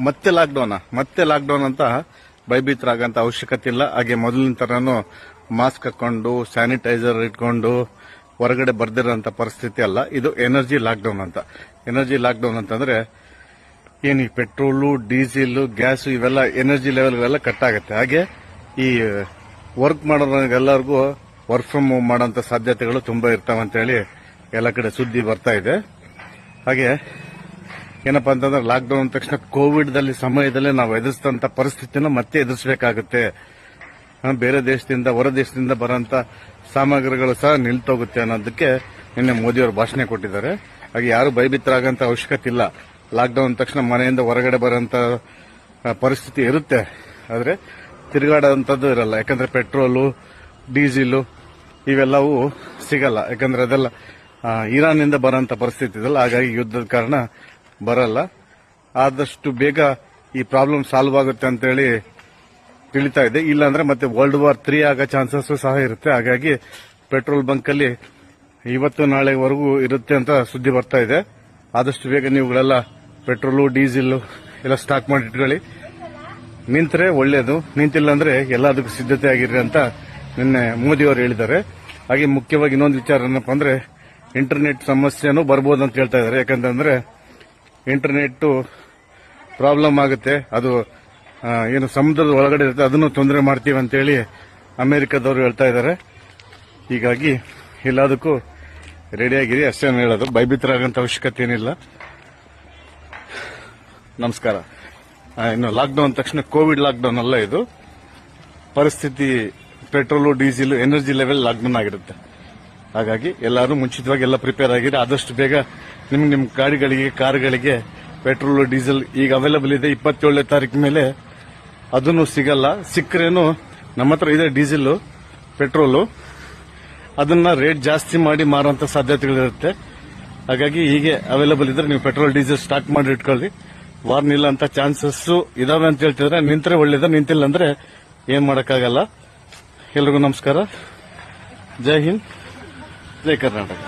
ಮತ್ತೆ ಲಾಕ್ಡೌನ್ ಅಂತ ಭಯಭೀತರಾಗಂತ ಅವಶ್ಯಕತೆ ಇಲ್ಲ. ಹಾಗೆ ಮೊದಲಿನ ತರನು ಮಾಸ್ಕ್ ಹಾಕೊಂಡು ಸ್ಯಾನಿಟೈಸರ್ ಇಟ್ಕೊಂಡು ಹೊರಗಡೆ ಬರ್ದಿರೋಂಥ ಪರಿಸ್ಥಿತಿ ಅಲ್ಲ. ಇದು ಎನರ್ಜಿ ಲಾಕ್ಡೌನ್ ಅಂತ. ಎನರ್ಜಿ ಲಾಕ್ಡೌನ್ ಅಂತಂದ್ರೆ ಏನು, ಈ ಪೆಟ್ರೋಲು, ಡೀಸೆಲ್, ಗ್ಯಾಸ್ ಇವೆಲ್ಲ ಎನರ್ಜಿ ಲೆವೆಲ್ಗಳೆಲ್ಲ ಕಟ್ ಆಗುತ್ತೆ. ಹಾಗೆ ಈ ವರ್ಕ್ ಮಾಡೋರಿಗೆಲ್ಲರಿಗೂ ವರ್ಕ್ ಫ್ರಮ್ ಹೋಮ್ ಮಾಡೋಂಥ ಸಾಧ್ಯತೆಗಳು ತುಂಬಾ ಇರ್ತಾವಂತೇಳಿ ಎಲ್ಲ ಕಡೆ ಸುದ್ದಿ ಬರ್ತಾ ಇದೆ. ಹಾಗೆ ಏನಪ್ಪಾ ಅಂತಂದ್ರೆ ಲಾಕ್ಡೌನ್ ಅಂದ ತಕ್ಷಣ ಕೋವಿಡ್ ಸಮಯದಲ್ಲಿ ನಾವು ಎದುರಿಸಿದಂತ ಪರಿಸ್ಥಿತಿನ ಮತ್ತೆ ಎದುರಿಸಬೇಕಾಗುತ್ತೆ. ಬೇರೆ ದೇಶದಿಂದ, ಹೊರ ದೇಶದಿಂದ ಬರೋಂತ ಸಾಮಗ್ರಿಗಳು ಸಹ ನಿಲ್ತೋಗುತ್ತೆ ಅನ್ನೋದಕ್ಕೆ ನಿನ್ನೆ ಮೋದಿಯವರು ಭಾಷಣ ಕೊಟ್ಟಿದ್ದಾರೆ. ಹಾಗೆ ಯಾರು ಭಯಭೀತರಾಗಂತ ಅವಶ್ಯಕತೆ ಇಲ್ಲ. ಲಾಕ್ಡೌನ್ ತಕ್ಷಣ ಮನೆಯಿಂದ ಹೊರಗಡೆ ಬರೋಂತ ಪರಿಸ್ಥಿತಿ ಇರುತ್ತೆ, ಆದ್ರೆ ತಿರುಗಾಡೋಂಥದ್ದು ಇರಲ್ಲ. ಯಾಕಂದ್ರೆ ಪೆಟ್ರೋಲು, ಡೀಸೆಲ್ ಇವೆಲ್ಲವೂ ಸಿಗಲ್ಲ. ಯಾಕಂದ್ರೆ ಅದೆಲ್ಲ ಇರಾನ್ನಿಂದ ಬರೋಂತ ಪರಿಸ್ಥಿತಿ ಇದಲ್ಲ. ಹಾಗಾಗಿ ಯುದ್ಧದ ಕಾರಣ ಬರಲ್ಲ. ಆದಷ್ಟು ಬೇಗ ಈ ಪ್ರಾಬ್ಲಮ್ ಸಾಲ್ವ್ ಆಗುತ್ತೆ ಅಂತೇಳಿ ತಿಳಿತಾ ಇದೆ. ಇಲ್ಲಾಂದ್ರೆ ಮತ್ತೆ ವರ್ಲ್ಡ್ ವಾರ್ 3 ಆಗೋ ಚಾನ್ಸಸ್ ಸಹ ಇರುತ್ತೆ. ಹಾಗಾಗಿ ಪೆಟ್ರೋಲ್ ಬಂಕ್ ಅಲ್ಲಿ ಇವತ್ತು ನಾಳೆವರೆಗೂ ಇರುತ್ತೆ ಅಂತ ಸುದ್ದಿ ಬರ್ತಾ ಇದೆ. ಆದಷ್ಟು ಬೇಗ ನೀವುಗಳೆಲ್ಲ ಪೆಟ್ರೋಲು, ಡೀಸೆಲ್ ಎಲ್ಲ ಸ್ಟಾಕ್ ಮಾಡಿ ಇಟ್ಕೊಳ್ಳಿ. ನಿಂತರೆ ಒಳ್ಳೇದು, ನಿಂತಿಲ್ಲ ಅಂದ್ರೆ ಎಲ್ಲದಕ್ಕೂ ಸಿದ್ಧತೆ ಆಗಿರ್ರಿ ಅಂತ ನಿನ್ನೆ ಮೋದಿಯವರು ಹೇಳಿದ್ದಾರೆ. ಹಾಗೆ ಮುಖ್ಯವಾಗಿ ಇನ್ನೊಂದು ವಿಚಾರ ಏನಪ್ಪಾ ಅಂದ್ರೆ ಇಂಟರ್ನೆಟ್ ಸಮಸ್ಯೆನೂ ಬರ್ಬೋದು ಅಂತ ಹೇಳ್ತಾ ಇದ್ದಾರೆ. ಯಾಕಂತಂದ್ರೆ ಇಂಟರ್ನೆಟ್ ಪ್ರಾಬ್ಲಮ್ ಆಗುತ್ತೆ. ಅದು ಏನು ಸಮುದ್ರದ ಒಳಗಡೆ ಇರುತ್ತೆ, ಅದನ್ನು ತೊಂದರೆ ಮಾಡ್ತೀವಿ ಅಂತೇಳಿ ಅಮೆರಿಕದವರು ಹೇಳ್ತಾ ಇದ್ದಾರೆ. ಹೀಗಾಗಿ ಎಲ್ಲದಕ್ಕೂ ರೆಡಿಯಾಗಿರಿ ಅಷ್ಟೇ ಹೇಳೋದು. ಭಯಭೀತರಾಗಂತ ಅವಶ್ಯಕತೆ ಏನಿಲ್ಲ. ನಮಸ್ಕಾರ. ಇನ್ನು ಲಾಕ್ಡೌನ್ ತಕ್ಷಣ ಕೋವಿಡ್ ಲಾಕ್ಡೌನ್ ಅಲ್ಲ ಇದು. ಪರಿಸ್ಥಿತಿ petrol, diesel, energy level lockdown ಆಗಿರುತ್ತೆ. ಹಾಗಾಗಿ ಎಲ್ಲರೂ ಮುಂಚಿತವಾಗಿ ಎಲ್ಲ ಪ್ರಿಪೇರ್ ಆಗಿರಿ. ಆದಷ್ಟು ಬೇಗ ನಿಮ್ ಗಾಡಿಗಳಿಗೆ, ಕಾರುಗಳಿಗೆ ಪೆಟ್ರೋಲು, ಡೀಸೆಲ್ ಈಗ ಅವೈಲಬಲ್ ಇದೆ. 27ನೇ ತಾರೀಕು ಮೇಲೆ ಅದನ್ನು ಸಿಗಲ್ಲ. ಸಿಕ್ಕರೇನು ನಮ್ಮ ಹತ್ರ ಇದೆ ಡೀಸೆಲ್, ಪೆಟ್ರೋಲು, ಅದನ್ನ ರೇಟ್ ಜಾಸ್ತಿ ಮಾಡಿ ಮಾರುವಂತ ಸಾಧ್ಯತೆಗಳಿರುತ್ತೆ. ಹಾಗಾಗಿ ಹೀಗೆ ಅವೈಲಬಲ್ ಇದ್ರೆ ನೀವು ಪೆಟ್ರೋಲ್, ಡೀಸೆಲ್ ಸ್ಟಾಕ್ ಮಾಡಿ ಇಟ್ಕೊಳ್ಳಿ. ವಾರ್ ನಿಲ್ಲಂತ ಚಾನ್ಸಸ್ ಇದಾವೆ ಅಂತ ಹೇಳ್ತಿದ್ರೆ ನಿಂತ್ರೆ ಒಳ್ಳೇದ, ನಿಂತಿಲ್ಲ ಅಂದ್ರೆ ಏನ್ ಮಾಡಕ್ಕಾಗಲ್ಲ. ಎಲ್ರಿಗೂ ನಮಸ್ಕಾರ. ಜೈ ಹಿಂದ್, ಜೈ ಕರ್ನಾಟಕ.